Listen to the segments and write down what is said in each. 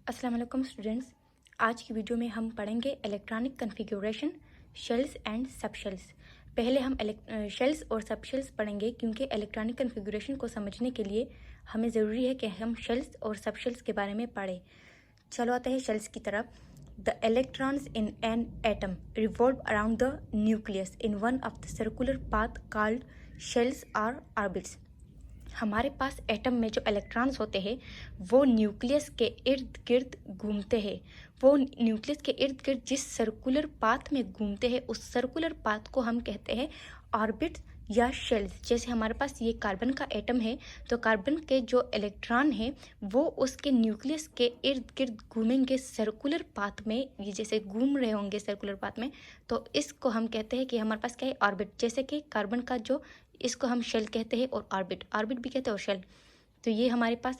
अस्सलाम वालेकुम स्टूडेंट्स। आज की वीडियो में हम पढ़ेंगे electronic configuration, shells and subshells. पहले हम शेल्स और सबशेल्स पढ़ेंगे क्योंकि इलेक्ट्रॉनिक कॉन्फ़िगरेशन को समझने के लिए हमें ज़रूरी है कि हम शेल्स और सबशेल्स के बारे में पढ़ें। चलो आते हैं शेल्स की तरफ। The electrons in an atom revolve around the nucleus in one of the circular path called shells और ऑर्बिट्स। हमारे पास एटम में जो इलेक्ट्रॉन्स होते हैं वो न्यूक्लियस के इर्द गिर्द घूमते हैं। वो न्यूक्लियस के इर्द गिर्द जिस सर्कुलर पाथ में घूमते हैं उस सर्कुलर पाथ को हम कहते हैं ऑर्बिट या शेल्स। जैसे हमारे पास ये कार्बन का एटम है तो कार्बन के जो इलेक्ट्रॉन है वो उसके न्यूक्लियस के इर्द गिर्द घूमेंगे सर्कुलर पाथ में, ये जैसे घूम रहे होंगे सर्कुलर पाथ में, तो इसको हम कहते हैं कि हमारे पास क्या है, ऑर्बिट। जैसे कि कार्बन का जो, इसको हम शेल कहते हैं और ऑर्बिट भी कहते हैं और शेल। तो ये हमारे पास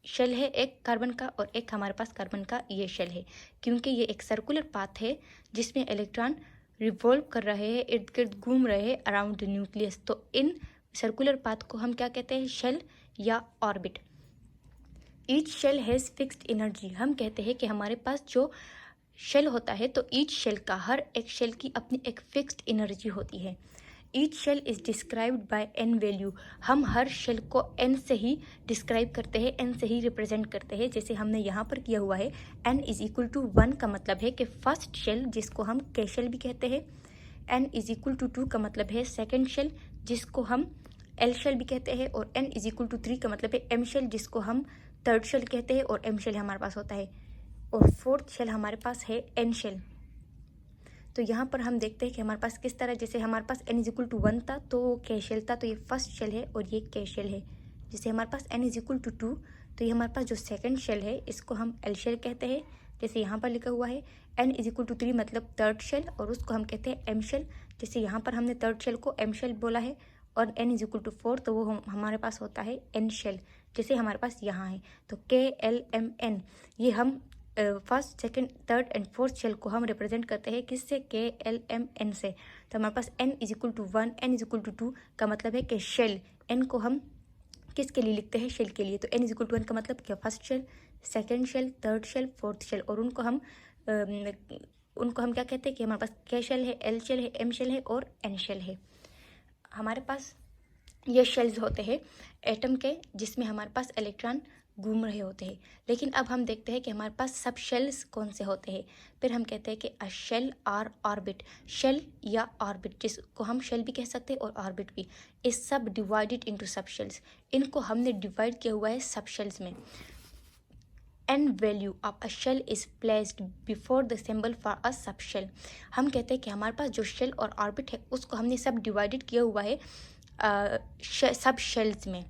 शेल है एक कार्बन का और एक हमारे पास कार्बन का ये शेल है, क्योंकि ये एक सर्कुलर पाथ है जिसमें इलेक्ट्रॉन रिवॉल्व कर रहे हैं, इर्द गिर्द घूम रहे हैं अराउंड न्यूक्लियस। तो इन सर्कुलर पाथ को हम क्या कहते हैं, शेल या orbit. Each shell has fixed energy. हम कहते हैं कि हमारे पास जो शेल होता है तो ईच शेल का, हर एक शेल की अपनी एक फिक्स्ड एनर्जी होती है। Each shell is described by n value. हम हर शेल को एन से ही डिस्क्राइब करते हैं, एन से ही रिप्रेजेंट करते हैं। जैसे हमने यहाँ पर किया हुआ है, एन इज इक्वल टू 1 का मतलब है कि फर्स्ट शेल जिसको हम के शेल भी कहते हैं। एन इज इक्वल टू 2 का मतलब है सेकेंड शेल जिसको हम एल शेल भी कहते हैं। और एन इज इक्वल टू 3 का मतलब है एम शेल जिसको हम थर्ड शेल कहते हैं और एम शेल हमारे पास होता है। और फोर्थ शेल हमारे पास है एन शेल। तो यहाँ पर हम देखते हैं कि हमारे पास किस तरह, जैसे हमारे पास n इज इक्वल टू 1 था तो वो के शेल था, तो ये फर्स्ट शेल है और ये के शेल है। जैसे हमारे पास n इज इक्वल टू 2 तो ये हमारे पास जो सेकंड शेल है इसको हम एल शेल कहते हैं। जैसे यहाँ पर लिखा हुआ है n इज इक्वल टू 3 मतलब थर्ड शेल और उसको हम कहते हैं एम शेल। जैसे यहाँ पर हमने थर्ड शेल को एम शेल बोला है। और n इज इक्वल टू 4 तो वो हमारे पास होता है एन शेल, जैसे हमारे पास यहाँ है। तो के एल एम एन ये हम first second third and fourth shell को हम रिप्रेजेंट करते हैं किससे, के एल एम एन से। तो हमारे पास n is equal to 1, n is equal to 2 का मतलब है कि शेल n को हम किसके लिए लिखते हैं, शेल के लिए। तो n इज इक्वल टू 1 का मतलब क्या, first shell, second shell, third shell, fourth shell. और उनको हम क्या कहते हैं कि हमारे पास के शेल है, एल शेल है, एम शेल है और एन शेल है। हमारे पास ये शेल्स होते हैं एटम के जिसमें हमारे पास इलेक्ट्रॉन घूम रहे होते हैं। लेकिन अब हम देखते हैं कि हमारे पास सब शेल्स कौन से होते हैं। फिर हम कहते हैं कि a shell or orbit. Shell या ऑर्बिट, जिसको हम शेल भी कह सकते हैं और ऑर्बिट भी, इस सब डिवाइडेड इनटू सब शेल्स। इनको हमने डिवाइड किया हुआ है सब शेल्स में। N value of a shell is placed before the symbol for a sub shell. हम कहते हैं कि हमारे पास जो शेल और ऑर्बिट है उसको हमने सब डिवाइडेड किया हुआ है सब शेल्स में,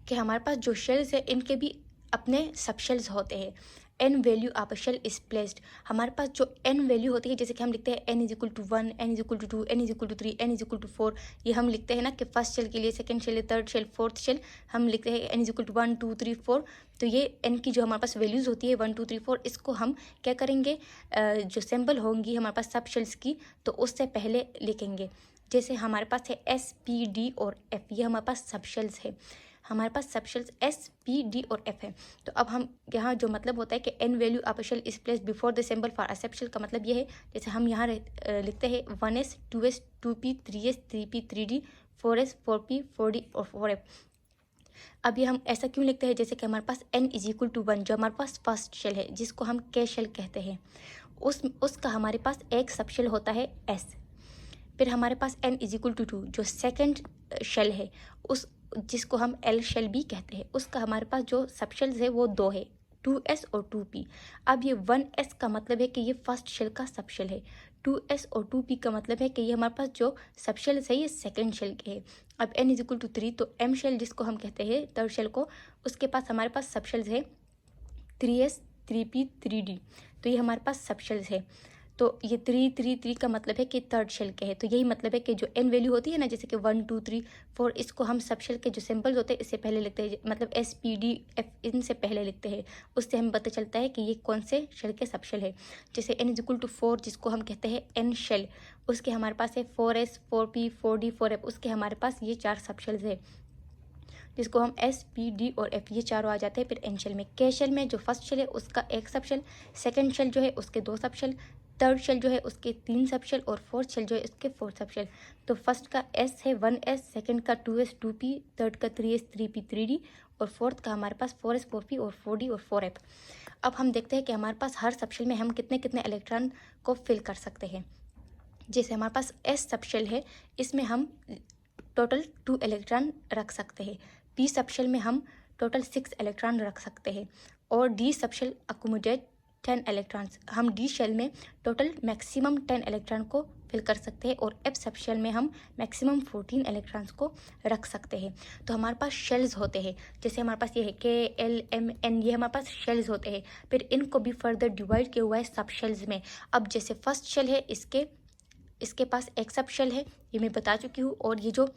कि हमारे पास जो शेल्स है इनके भी अपने सब शेल्स होते हैं। N value of a shell is placed. हमारे पास जो एन वैल्यू होती है, जैसे कि हम लिखते हैं n is equal to 1, n is equal to 2, n is equal to 3, n is equal to 4। ये हम लिखते हैं ना कि फर्स्ट शेल के लिए, second shell, third shell, fourth shell, हम लिखते हैं एन इज इक्वल टू 1, 2, 3, 4। तो ये एन की जो हमारे पास वैल्यूज़ होती है 1, 2, 3, 4, इसको हम क्या करेंगे, जो सिंबल होंगी हमारे पास सब शेल्स की तो उससे पहले लिखेंगे। जैसे हमारे पास है एस, पी, डी और एफ, ये हमारे पास सब शेल्स है। हमारे पास सब शेल्स एस, पी, डी और एफ है। तो अब हम यहाँ जो मतलब होता है कि n value of a shell is place before the symbol for a sub shell का मतलब ये है, जैसे हम यहाँ लिखते हैं 1s, 2s, 2p, 3s, 3p, 3d, 4s, 4p, 4d और 4f। अब ये हम ऐसा क्यों लिखते हैं, जैसे कि हमारे पास n इज इक्वल टू 1 जो हमारे पास फर्स्ट शेल है जिसको हम के शेल कहते हैं, उसका हमारे पास एक सब शेल होता है s। फिर हमारे पास n इज इक्वल टू 2 जो सेकेंड शेल है उस जिसको हम एल शेल भी कहते हैं, उसका हमारे पास जो सब शेल्स है वो 2 है, 2s और 2p। अब ये 1s का मतलब है कि ये फर्स्ट शेल का सब शेल है, 2s और 2p का मतलब है कि ये हमारे पास जो सब शेल्स है ये सेकेंड शेल के है। अब n इज इक्वल टू 3 तो m शेल जिसको हम कहते हैं थर्ड शेल को, उसके पास हमारे पास सब शेल्स है 3s, 3p, 3d। तो ये हमारे पास सब शेल्स है। तो ये 3, 3, 3 का मतलब है कि थर्ड शेल के है। तो यही मतलब है कि जो एन वैल्यू होती है ना, जैसे कि 1, 2, 3, 4, इसको हम सब शेल के जो सिंबल्स होते हैं इससे पहले लिखते हैं, मतलब एस, पी, डी, एफ इनसे पहले लिखते हैं। उससे हमें पता चलता है कि ये कौन से शेल के सब शेल है। जैसे एन इज इक्वल टू 4 जिसको हम कहते हैं एन शेल, उसके हमारे पास है 4s, 4p, 4d, 4f, उसके हमारे पास ये 4 सब शेल्स है। जिसको हम S, P, D और F ये चारों आ जाते हैं फिर एन शेल में। के शेल में जो फर्स्ट शेल है उसका एक सब शेल, सेकेंड शेल जो है उसके दो सब शेल, थर्ड शेल जो है उसके तीन सब शेल और फोर्थ शेल जो है उसके फोर सब शेल। तो फर्स्ट का S है 1S, सेकेंड का 2S 2P, थर्ड का 3S 3P 3D और फोर्थ का हमारे पास 4S 4P और 4D और 4F। अब हम देखते हैं कि हमारे पास हर सबशेल में हम कितने कितने इलेक्ट्रॉन को फिल कर सकते हैं। जैसे हमारे पास S सबशेल है, इसमें हम टोटल 2 इलेक्ट्रॉन रख सकते हैं। P सबशेल में हम टोटल 6 इलेक्ट्रॉन रख सकते हैं और D सबशेल अकोमोडेट 10 इलेक्ट्रॉन्स। हम D शेल में टोटल मैक्सिमम 10 इलेक्ट्रॉन को फिल कर सकते हैं और F सबशेल में हम मैक्सिमम 14 इलेक्ट्रॉन्स को रख सकते हैं। तो हमारे पास शेल्स होते हैं, जैसे हमारे पास ये है K, L, M, N, ये हमारे पास शेल्स होते हैं। फिर इनको भी फर्दर डिवाइड किया हुआ है सब शेल्स में। अब जैसे फर्स्ट शेल है, इसके पास एक सब शेल है, ये मैं बता चुकी हूँ। और ये जो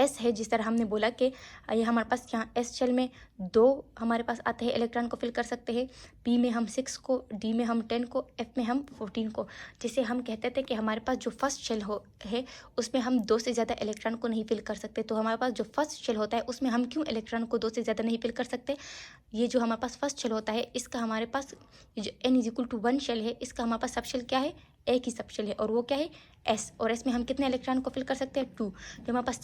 S है, जिस तरह हमने बोला कि ये हमारे पास यहाँ S शेल में 2 हमारे पास आते हैं इलेक्ट्रॉन को फिल कर सकते हैं, P में हम 6 को, D में हम 10 को, F में हम 14 को। जैसे हम कहते थे कि हमारे पास जो फर्स्ट शेल है उसमें हम 2 से ज़्यादा इलेक्ट्रॉन को नहीं फिल कर सकते। तो हमारे पास जो फर्स्ट शेल होता है उसमें हम क्यों इलेक्ट्रॉन को 2 से ज़्यादा नहीं फिल कर सकते? ये जो हमारे पास फर्स्ट शेल होता है इसका हमारे पास जो N=1 शेल है, इसका हमारे पास सब शेल क्या है? एक ही सब शेल है और वो क्या है? S। और S में हम कितने इलेक्ट्रॉन को फिल कर सकते हैं? 2। जो हमारे पास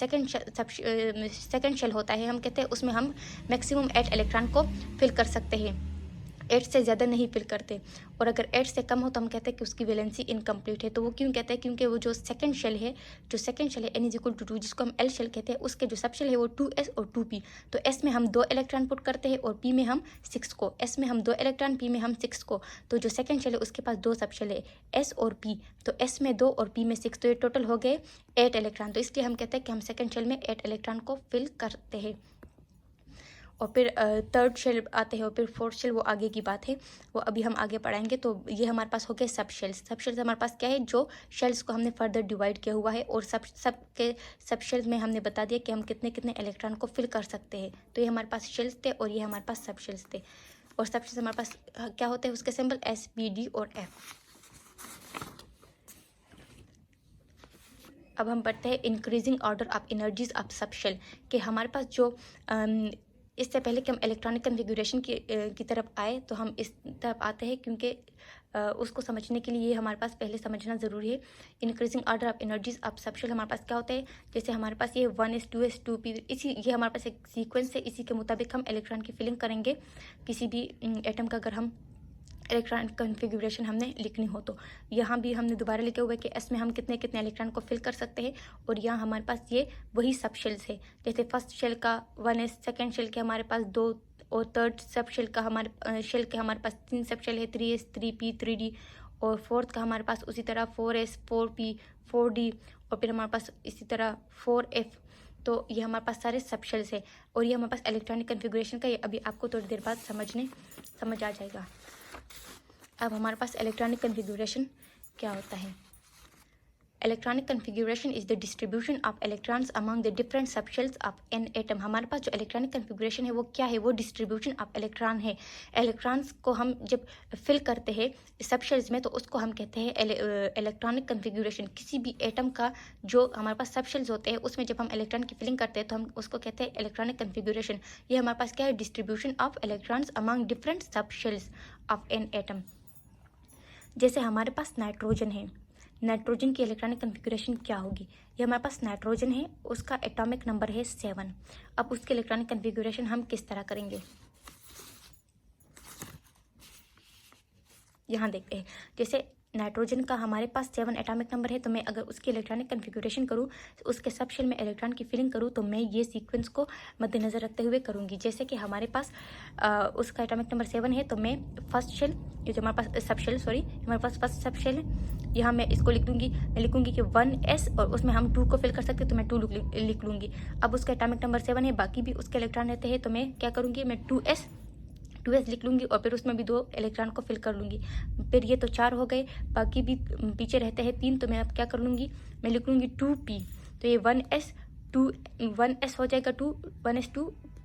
सेकेंड शेल होता है, हम कहते हैं उसमें हम मैक्सिमम 8 इलेक्ट्रॉन को फिल कर सकते हैं, 8 से ज़्यादा नहीं फिल करते। और अगर 8 से कम हो तो हम कहते हैं कि उसकी वैलेंसी इनकम्प्लीट है। तो वो क्यों कहते हैं? क्योंकि वो जो सेकंड शेल है N=2, जिसको हम L शेल कहते हैं, उसके जो सब शेल है वो 2S और 2P। तो S में हम 2 इलेक्ट्रॉन पुट करते हैं और P में हम 6 को। S में हम 2 इलेक्ट्रॉन, P में हम 6 को। तो जो सेकंड शेल है उसके पास 2 सब शेल है, S और P। तो S में 2 और P में 6, तो ये टोटल हो गए 8 इलेक्ट्रॉन। तो इसलिए हम कहते हैं कि हम सेकंड शेल में 8 इलेक्ट्रॉन को फिल करते हैं। और फिर थर्ड शेल आते हैं और फिर फोर्थ शेल, वो आगे की बात है, वो अभी हम आगे पढ़ाएंगे। तो ये हमारे पास हो गए सब शेल्स। सब शेल्स हमारे पास क्या है? जो शेल्स को हमने फर्दर डिवाइड किया हुआ है और सब शेल्स में हमने बता दिया कि हम कितने कितने इलेक्ट्रॉन को फिल कर सकते हैं। तो ये हमारे पास शेल्स थे और ये हमारे पास सब शेल्स थे। और सब शेल्स हमारे पास क्या होते हैं? उसके सिंबल S, P, D और F। अब हम पढ़ते हैं increasing order of energies of sub shell, कि हमारे पास जो इससे पहले कि हम इलेक्ट्रॉनिक कन्फिगरेशन की तरफ आए तो हम इस तरफ आते हैं, क्योंकि उसको समझने के लिए ये हमारे पास पहले समझना ज़रूरी है। Increasing order of energies of sub shell हमारे पास क्या होता है? जैसे हमारे पास ये 1S 2S 2P, ये हमारे पास एक सीक्वेंस है, इसी के मुताबिक हम इलेक्ट्रॉन की फिलिंग करेंगे। किसी भी एटम का अगर हम इलेक्ट्रॉनिक कन्फिगरेशन हमने लिखनी हो तो यहाँ भी हमने दोबारा लिखे हुए कि S में हम कितने कितने इलेक्ट्रॉन को फिल कर सकते हैं। और यहाँ हमारे पास ये वही सब शेल्स है, जैसे फर्स्ट शेल का 1S, सेकेंड शेल के हमारे पास 2 और थर्ड सब शेल का हमारे पास 3 सब शेल है, 3S 3P 3D। और फोर्थ का हमारे पास उसी तरह 4S 4P 4D और फिर हमारे पास इसी तरह 4F। तो ये हमारे पास सारे सब शेल्स है और ये हमारे पास इलेक्ट्रॉनिक कन्फिगरेशन का, ये अभी आपको थोड़ी देर बाद समझ आ जाएगा। अब हमारे पास इलेक्ट्रॉनिक कन्फिगरेशन क्या होता है? Electronic configuration is the distribution of electrons among the different subshells of an atom. हमारे पास जो इलेक्ट्रॉनिक कन्फिगरेशन है वो क्या है? वो डिस्ट्रीब्यूशन ऑफ इलेक्ट्रॉन है। इलेक्ट्रॉन्स को हम जब फिल करते हैं सबशेल्स में तो उसको हम कहते हैं इलेक्ट्रॉनिक कन्फिगरेशन। किसी भी एटम का जो हमारे पास सबशेल्स होते हैं उसमें जब हम इलेक्ट्रॉन की फिलिंग करते हैं तो हम उसको कहते हैं इलेक्ट्रॉनिक कन्फिगरेशन। ये हमारे पास क्या है? Distribution of electrons among different subshells of an atom. जैसे हमारे पास नाइट्रोजन है, नाइट्रोजन की इलेक्ट्रॉनिक कन्फिगरेशन क्या होगी? ये हमारे पास नाइट्रोजन है, उसका एटॉमिक नंबर है 7। अब उसकी इलेक्ट्रॉनिक कन्फिगरेशन हम किस तरह करेंगे यहाँ देखते हैं। जैसे नाइट्रोजन का हमारे पास 7 एटॉमिक नंबर है, तो मैं अगर उसकी इलेक्ट्रॉनिक कन्फिगरेशन करूँ, उसके सब शेल में इलेक्ट्रॉन की फिलिंग करूँ, तो मैं ये सीक्वेंस को मद्देनज़र रखते हुए करूँगी। जैसे कि हमारे पास उसका एटॉमिक नंबर 7 है, तो मैं फर्स्ट शेल, ये जो हमारे पास सब शेल, हमारे पास फर्स्ट सब शेल है, यहाँ मैं इसको मैं लिखूँगी कि 1S और उसमें हम 2 को फिल कर सकते हैं, तो मैं 2 लिख लूँगी। अब उसका एटॉमिक नंबर 7 है, बाकी भी उसके इलेक्ट्रॉन रहते हैं, तो मैं क्या करूँगी? मैं 2S लिख लूँगी और फिर उसमें भी 2 इलेक्ट्रॉन को फिल कर लूँगी। फिर ये तो 4 हो गए, बाकी भी पीछे रहते हैं 3, तो मैं अब क्या कर लूँगी? मैं लिख लूँगी 2P। तो ये 1S हो जाएगा 1S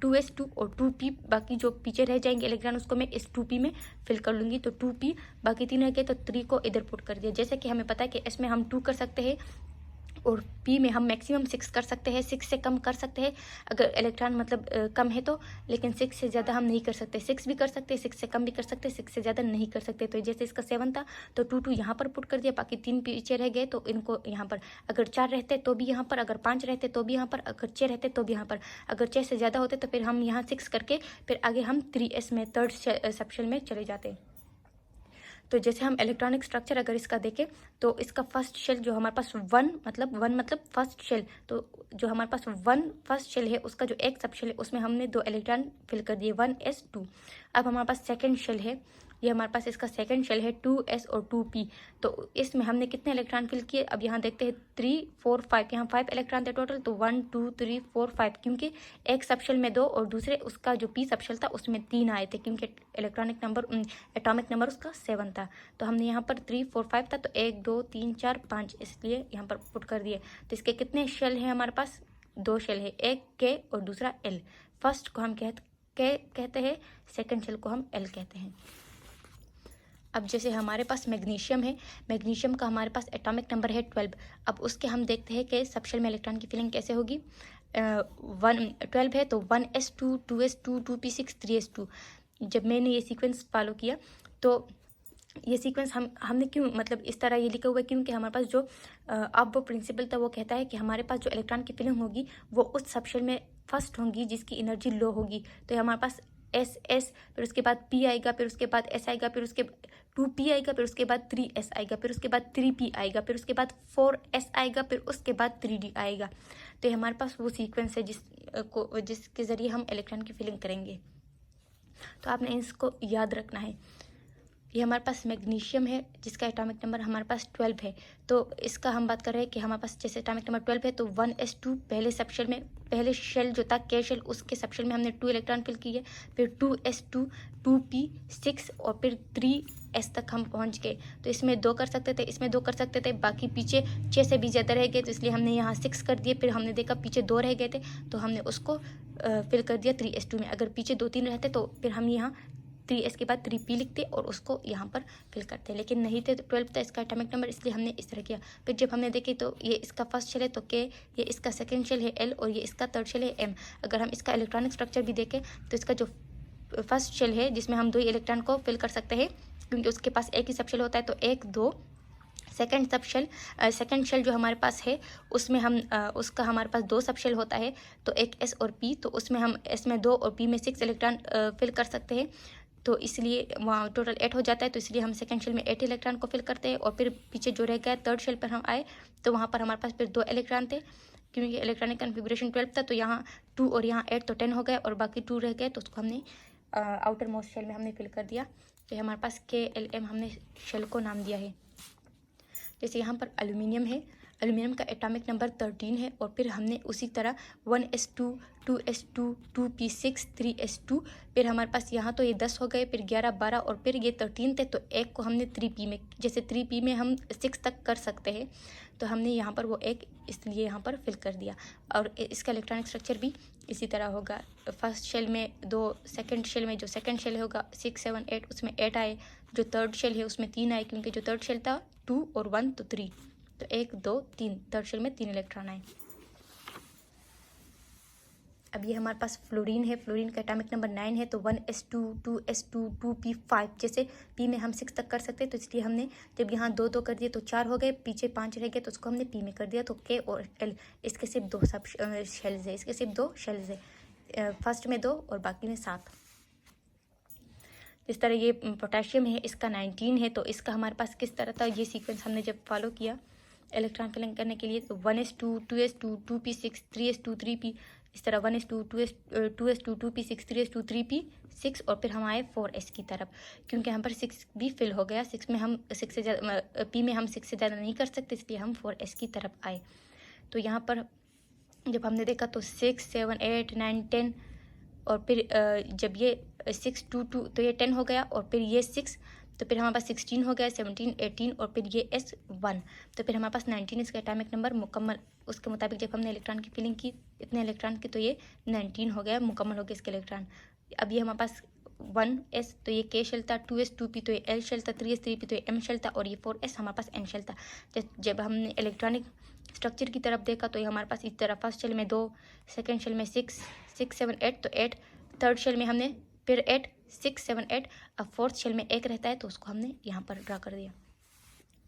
2S 2 और 2P, बाकी जो पीछे रह जाएंगे इलेक्ट्रॉन उसको मैं इस 2P में फिल कर लूँगी। तो 2P, बाकी 3 रह गए तो 3 को इधर पुट कर दिया। जैसे कि हमें पता है कि इसमें हम 2 कर सकते हैं और पी में हम मैक्सिमम 6 कर सकते हैं, 6 से कम कर सकते हैं अगर इलेक्ट्रॉन मतलब कम है तो, लेकिन 6 से ज़्यादा हम नहीं कर सकते। 6 भी कर सकते हैं, 6 से कम भी कर सकते हैं, 6 से ज़्यादा नहीं कर सकते। तो जैसे इसका 7 था तो 2 यहाँ पर पुट कर दिया, बाकी 3 पीछे रह गए तो इनको यहाँ पर, अगर 4 रहते तो भी यहाँ पर, अगर 5 रहते तो भी यहाँ पर, अगर 6 रहते तो भी यहाँ पर, अगर 6 से ज़्यादा होते तो फिर हम यहाँ 6 करके फिर आगे हम 3s में थर्ड सबशेल में चले जाते। तो जैसे हम इलेक्ट्रॉनिक स्ट्रक्चर अगर इसका देखें तो इसका फर्स्ट शेल जो हमारे पास वन मतलब फर्स्ट शेल, तो जो हमारे पास फर्स्ट शेल है उसका जो एक सब शेल है उसमें हमने 2 इलेक्ट्रॉन फिल कर दिए 1s2। अब हमारे पास सेकंड शेल है, ये हमारे पास इसका सेकंड शेल है 2s और 2p। तो इसमें हमने कितने इलेक्ट्रॉन फिल किए, अब यहाँ देखते हैं 3 4 5, यहाँ 5 इलेक्ट्रॉन थे टोटल। तो 1 2 3 4 5, क्योंकि एक सबशेल में 2 और दूसरे उसका जो p सबशेल था उसमें 3 आए थे, क्योंकि एटॉमिक नंबर उसका 7 था। तो हमने यहाँ पर 3 4 5 था तो 1 2 3 4 5 इसलिए यहाँ पर पुट कर दिए। तो इसके कितने शेल हैं हमारे पास, 2 शेल है, एक k और दूसरा l। फर्स्ट को हम कहते हैं, सेकंड शेल को हम l कहते हैं। अब जैसे हमारे पास मैग्नीशियम है, मैग्नीशियम का हमारे पास एटॉमिक नंबर है 12। अब उसके हम देखते हैं कि सबशेल में इलेक्ट्रॉन की फिलिंग कैसे होगी। 12 है तो 1s2 2s2 2p6 3s2। जब मैंने ये सीक्वेंस फॉलो किया तो ये सीक्वेंस हमने क्यों मतलब इस तरह ये लिखा हुआ है, क्योंकि हमारे पास जो अब वो प्रिंसिपल था वो कहता है कि हमारे पास जो इलेक्ट्रॉन की फिलिंग होगी वो उस सबशेल में फर्स्ट होंगी जिसकी एनर्जी लो होगी। तो हमारे पास S फिर उसके बाद P आएगा, फिर उसके बाद S आएगा, फिर उसके 2P आएगा, फिर उसके बाद 3S आएगा, फिर उसके बाद 3P आएगा, फिर उसके बाद 4S आएगा, फिर उसके बाद 3D आएगा। तो ये हमारे पास वो सीक्वेंस है जिसके ज़रिए हम इलेक्ट्रॉन की फिलिंग करेंगे। तो आपने इसको याद रखना है। ये हमारे पास मैग्नीशियम है जिसका एटॉमिक नंबर हमारे पास 12 है। तो इसका हम बात कर रहे हैं कि हमारे पास जैसे एटॉमिक नंबर 12 है तो 1s2 पहले सबशेल में, पहले शेल जो था के शेल उसके सबशेल में हमने 2 इलेक्ट्रॉन फिल किए, फिर 2s2 2p6 और फिर 3s तक हम पहुंच गए। तो इसमें 2 कर सकते थे, इसमें 2 कर सकते थे, बाकी पीछे 6 से भी ज़्यादा रह गए तो इसलिए हमने यहाँ 6 कर दिए। फिर हमने देखा पीछे 2 रह गए थे तो हमने उसको फिल कर दिया 3s2 में। अगर पीछे 2 3 रहते तो फिर हम यहाँ 3s के बाद 3p लिखते और उसको यहाँ पर फिल करते, लेकिन नहीं थे। तो 12 था इसका एटॉमिक नंबर इसलिए हमने इस तरह किया। फिर जब हमने देखे तो ये इसका फर्स्ट शेल है तो k, ये इसका सेकंड शेल है l और ये इसका थर्ड शेल है m। अगर हम इसका इलेक्ट्रॉनिक स्ट्रक्चर भी देखें तो इसका जो फर्स्ट शेल है जिसमें हम 2 इलेक्ट्रॉन को फिल कर सकते हैं क्योंकि उसके पास एक ही सबशेल होता है, तो 1 2। सेकंड शेल जो हमारे पास है उसमें हम उसका हमारे पास 2 सबशेल होता है, तो एक s और p, तो उसमें हम s में 2 और p में 6 इलेक्ट्रॉन फिल कर सकते हैं। तो इसलिए वहाँ टोटल 8 हो जाता है, तो इसलिए हम सेकंड शेल में 8 इलेक्ट्रॉन को फिल करते हैं। और फिर पीछे जो रह गया थर्ड शेल पर हम आए तो वहाँ पर हमारे पास फिर 2 इलेक्ट्रॉन थे, क्योंकि इलेक्ट्रॉनिक कन्फिग्रेशन 12 था तो यहाँ 2 और यहाँ 8 तो 10 हो गए और बाकी 2 रह गए तो उसको हमने आउटर मोस्ट शेल में हमने फिल कर दिया। तो हमारे पास KLM हमने शेल को नाम दिया है। जैसे यहाँ पर एल्यूमिनियम है, एल्यूमिनियम का एटॉमिक नंबर 13 है और फिर हमने उसी तरह 1s2 2s2 2p6 3s2, फिर हमारे पास यहाँ तो ये 10 हो गए, फिर 11 12 और फिर ये 13 थे तो एक को हमने 3p में, जैसे 3p में हम 6 तक कर सकते हैं तो हमने यहाँ पर वो एक इसलिए यहाँ पर फिल कर दिया। और इसका इलेक्ट्रॉनिक स्ट्रक्चर भी इसी तरह होगा। फर्स्ट शेल में 2, सेकंड शेल में जो सेकंड शेल होगा 6 7 8 उसमें 8 आए, जो थर्ड शेल है उसमें 3 आए क्योंकि जो थर्ड शेल था 2 और 1 तो 3, तो 1 2 3 थर्ड शेल में 3 इलेक्ट्रॉन आए। अब ये हमारे पास फ्लोरीन है, फ्लोरीन का एटॉमिक नंबर 9 है, तो 1s2 2s2 2p5, जैसे p में हम 6 तक कर सकते हैं तो इसलिए हमने जब यहाँ 2 2 कर दिए तो 4 हो गए, पीछे 5 रह गए तो उसको हमने p में कर दिया। तो k और l इसके सिर्फ 2 सब शेल्स है, इसके सिर्फ 2 शेल्स है, फर्स्ट में 2 और बाकी में 7। इस तरह ये पोटेशियम है, इसका 19 है, तो इसका हमारे पास किस तरह था ये सीक्वेंस हमने जब फॉलो किया इलेक्ट्रॉन फिलिंग करने के लिए, तो 1s2 2s2 2p6 3s2 3p, इस तरह 1s2 2s2 2p6 3s2 3p6 और फिर हम आए 4s की तरफ, क्योंकि यहाँ पर 6 भी फिल हो गया, 6 में हम 6 से ज़्यादा p में हम 6 से ज़्यादा नहीं कर सकते इसलिए हम 4s की तरफ आए। तो यहाँ पर जब हमने देखा तो 6 7 8 9 10 और फिर जब ये 6 2 2 तो ये 10 हो गया और फिर ये 6 तो फिर हमारे पास 16 हो गया, 17 18 और फिर ये S1, तो फिर हमारे पास 19 इसका एटॉमिक नंबर मुकम्मल, उसके मुताबिक जब हमने इलेक्ट्रॉन की फिलिंग की इतने इलेक्ट्रॉन की तो ये 19 हो गया, मुकम्मल हो गया इसके इलेक्ट्रॉन। अब ये हमारे पास 1s तो ये k शेल था, 2s 2p तो ये l शेल था, 3s 3p तो ये m शेल था और ये 4s हमारे पास n शेल था। जब हमने इलेक्ट्रॉनिक स्ट्रक्चर की तरफ देखा तो ये हमारे पास इस तरह फर्स्ट शेल में 2, सेकेंड शेल में 6, 6, 7, 8, तो 8, थर्ड शेल में हमने फिर 8, 6, 7, 8, अब फोर्थ शेल में 1 रहता है तो उसको हमने यहाँ पर ड्रा कर दिया।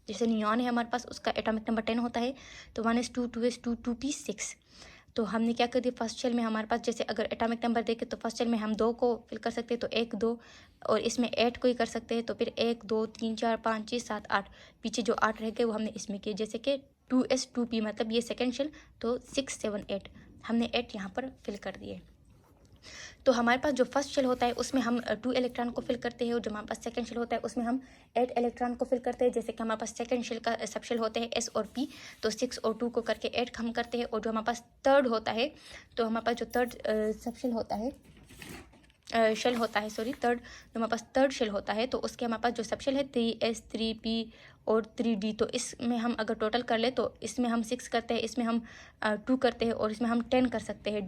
जैसे नियॉन है हमारे पास, उसका एटॉमिक नंबर 10 होता है, तो 1s2, 2s2, 2p, 6। तो हमने क्या कर दिया, फर्स्ट शेल में हमारे पास जैसे अगर एटॉमिक नंबर देखें तो फर्स्ट शेल में हम 2 को फिल कर सकते हैं, तो 1, 2, और इसमें 8 को ही कर सकते हैं, तो फिर 1, 2, 3, 4, 5, 6, 7, 8, पीछे जो 8 रह गए वो हमने इसमें किए। जैसे कि 2s, 2p मतलब ये सेकेंड शेल, तो 6, 7, 8 हमने 8 यहाँ पर फिल कर दिए। तो हमारे पास जो फर्स्ट शेल होता है उसमें हम 2 इलेक्ट्रॉन को फिल करते हैं, और जो हमारे पास सेकंड शेल होता है उसमें हम 8 इलेक्ट्रॉन को फिल करते हैं। जैसे कि हमारे पास सेकंड शेल का सब शेल होते हैं S और P, तो 6 और 2 को करके 8 हम करते हैं। और जो हमारे पास थर्ड होता है, तो हमारे पास जो थर्ड सब शेल होता है, शेल होता है, सॉरी, थर्ड, जो हमारे पास थर्ड शेल होता है, तो उसके हमारे पास जो सब शेल है 3s, 3p और 3d, तो इसमें हम अगर टोटल कर ले तो इसमें हम 6 करते हैं, इसमें हम 2 करते हैं, और इसमें हम 10 कर सकते हैं।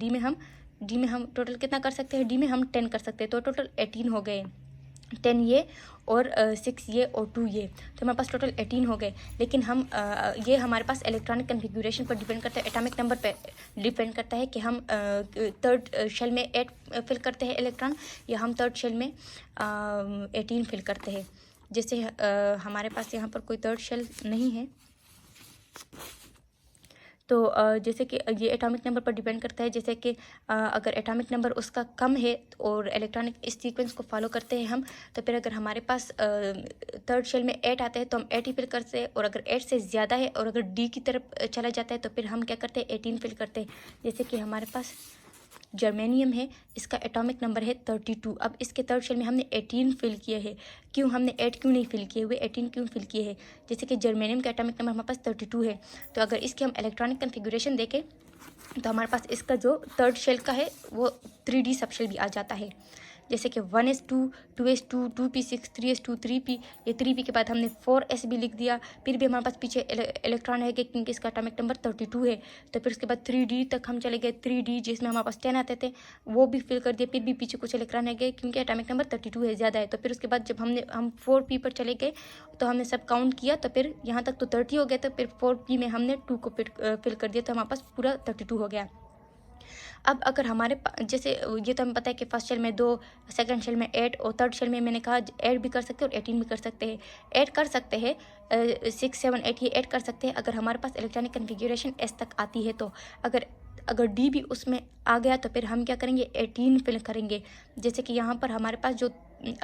डी में हम टोटल कितना कर सकते हैं, डी में हम 10 कर सकते हैं, तो टोटल 18 हो गए। 10 ये और 6 ये और 2 ये, तो हमारे पास टोटल 18 हो गए। लेकिन हम ये हमारे पास इलेक्ट्रॉनिक कन्फिग्यूरेशन पर डिपेंड करता है, एटॉमिक नंबर पे डिपेंड करता है कि हम थर्ड शेल में 8 फिल करते हैं इलेक्ट्रॉन, या हम थर्ड शेल में 18 फिल करते हैं। जैसे हमारे पास यहाँ पर कोई थर्ड शेल नहीं है, तो जैसे कि ये एटॉमिक नंबर पर डिपेंड करता है। जैसे कि अगर एटॉमिक नंबर उसका कम है और इलेक्ट्रॉनिक इस सीक्वेंस को फॉलो करते हैं हम, तो फिर अगर हमारे पास थर्ड शेल में 8 आते हैं तो हम 8 ही फिल करते हैं, और अगर 8 से ज़्यादा है और अगर डी की तरफ चला जाता है तो फिर हम क्या करते हैं, 18 फिल करते हैं। जैसे कि हमारे पास जर्मेनियम है, इसका एटॉमिक नंबर है 32। अब इसके थर्ड शेल में हमने 18 फिल किए हैं, क्यों हमने 8 क्यों नहीं फिल किए हुए, 18 क्यों फिल किए हैं? जैसे कि जर्मेनियम का एटॉमिक नंबर हमारे पास 32 है, तो अगर इसकी हम इलेक्ट्रॉनिक कन्फिगरेशन देखें तो हमारे पास इसका जो थर्ड शेल का है वो 3D सब शेल भी आ जाता है। जैसे कि 1s2, 2s2, 2p6, 3s2, 3p, ये 3p के बाद हमने 4s भी लिख दिया। फिर भी हमारे पास पीछे इलेक्ट्रॉन है क्योंकि इसका एटॉमिक नंबर 32 है, तो फिर उसके बाद 3d तक हम चले गए। 3d जिसमें हमारे पास 10 आते थे वो भी फिल कर दिए, फिर भी पीछे कुछ इलेक्ट्रॉन है गए क्योंकि एटॉमिक नंबर 32 है, ज़्यादा है। तो फिर उसके बाद जब हम 4p पर चले गए तो हमने सब काउंट किया, तो फिर यहाँ तक तो 30 हो गया, तो फिर 4p में हमने 2 को फिल कर दिया, तो हमारे पास पूरा 32 हो गया। अब अगर हमारे जैसे ये तो हमें पता है कि फर्स्ट शेल में 2, सेकंड शेल में 8 और थर्ड शेल में मैंने कहा 8 भी कर सकते हैं और 18 भी कर सकते हैं। 8 कर सकते हैं, 6, 7, 8 ये 8 कर सकते हैं अगर हमारे पास इलेक्ट्रॉनिक कन्फिग्यूरेशन S तक आती है। तो अगर D भी उसमें आ गया तो फिर हम क्या करेंगे, 18 फिल करेंगे। जैसे कि यहाँ पर हमारे पास जो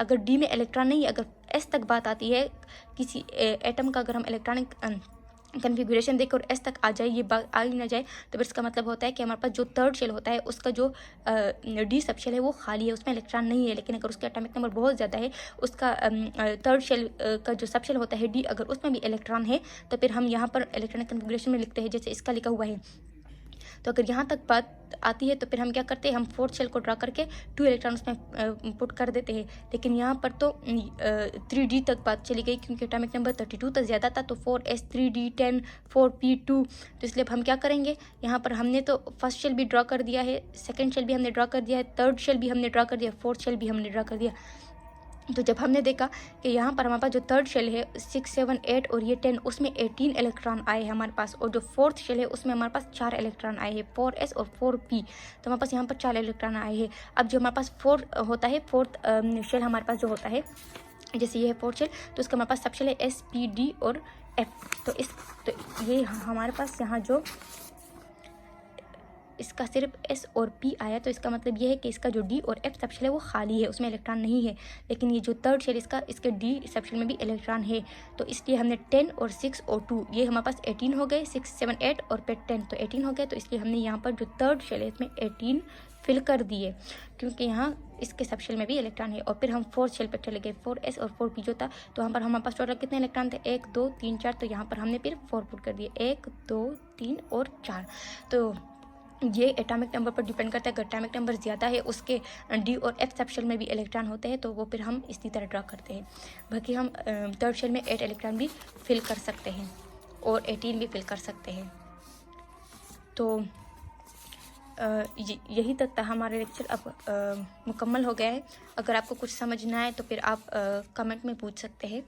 अगर D में इलेक्ट्रॉन नहीं, अगर S तक बात आती है किसी एटम का, अगर हम इलेक्ट्रॉनिक कन्फिगरेशन देखकर एस तक आ जाए, ये बात आ ही ना जाए, तो फिर इसका मतलब होता है कि हमारे पास जो थर्ड शेल होता है उसका जो डी सब शेल है वो खाली है, उसमें इलेक्ट्रॉन नहीं है। लेकिन अगर उसका एटॉमिक नंबर बहुत ज़्यादा है, उसका थर्ड शेल का जो सब शेल होता है डी, अगर उसमें भी इलेक्ट्रॉन है तो फिर हम यहाँ पर इलेक्ट्रॉनिक कन्फिगरेशन में लिखते हैं जैसे इसका लिखा हुआ है। तो अगर यहाँ तक बात आती है तो फिर हम क्या करते हैं, हम फोर्थ शेल को ड्रा करके 2 इलेक्ट्रॉन उसमें पुट कर देते हैं। लेकिन यहाँ पर तो 3D तक बात चली गई क्योंकि एटॉमिक नंबर 32 तक ज़्यादा था, तो 4s, 3d, 10, 4p2, तो इसलिए अब हम क्या करेंगे, यहाँ पर हमने तो फर्स्ट शेल भी ड्रा कर दिया है, सेकेंड शेल भी हमने ड्रा कर दिया है, थर्ड शेल भी हमने ड्रा कर दिया, फोर्थ शेल भी हमने ड्रा कर दिया। तो जब हमने देखा कि यहाँ पर हमारे पास जो थर्ड शेल है 6, 7, 8 और ये 10, उसमें 18 इलेक्ट्रॉन आए हैं हमारे पास, और जो फोर्थ शेल है उसमें हमारे पास 4 इलेक्ट्रॉन आए हैं, 4s और 4p, तो हमारे पास यहाँ पर 4 इलेक्ट्रॉन आए हैं। अब जो हमारे पास 4 होता है, फोर्थ शेल हमारे पास जो होता है, जैसे ये है फोर्थ शेल, तो उसका हमारे पास सब शेल है S, P, D और F। तो ये हमारे पास यहाँ जो इसका सिर्फ S और P आया, तो इसका मतलब ये है कि इसका जो D और F सब शेल है वो खाली है, उसमें इलेक्ट्रॉन नहीं है। लेकिन ये जो थर्ड शेल इसके D सब शेल में भी इलेक्ट्रॉन है, तो इसलिए हमने 10 और 6 और 2, ये हमारे पास 18 हो गए, 6, 7, 8 और फिर 10, तो 18 हो गए। तो इसलिए हमने यहाँ पर जो थर्ड शेल है इसमें 18 फिल कर दिए क्योंकि यहाँ इसके सब शेल में भी इलेक्ट्रॉन है। और फिर हम फोर्थ शेल पर चले गए, 4s और 4p जो था, तो यहाँ पर हमारे पास टोटल कितने इलेक्ट्रॉन थे, 1, 2, 3, 4, तो यहाँ पर हमने फिर 4 पुट कर दिए, 1, 2, 3 और 4। तो ये एटॉमिक नंबर पर डिपेंड करता है, अगर एटॉमिक नंबर ज़्यादा है उसके डी और एफ सब शेल में भी इलेक्ट्रॉन होते हैं तो वो फिर हम इसी तरह ड्रा करते हैं। बाकी हम थर्ड शेल में 8 इलेक्ट्रॉन भी फिल कर सकते हैं और 18 भी फिल कर सकते हैं। तो यही तक था हमारा लेक्चर, अब मुकम्मल हो गया है। अगर आपको कुछ समझ ना आए तो फिर आप कमेंट में पूछ सकते हैं।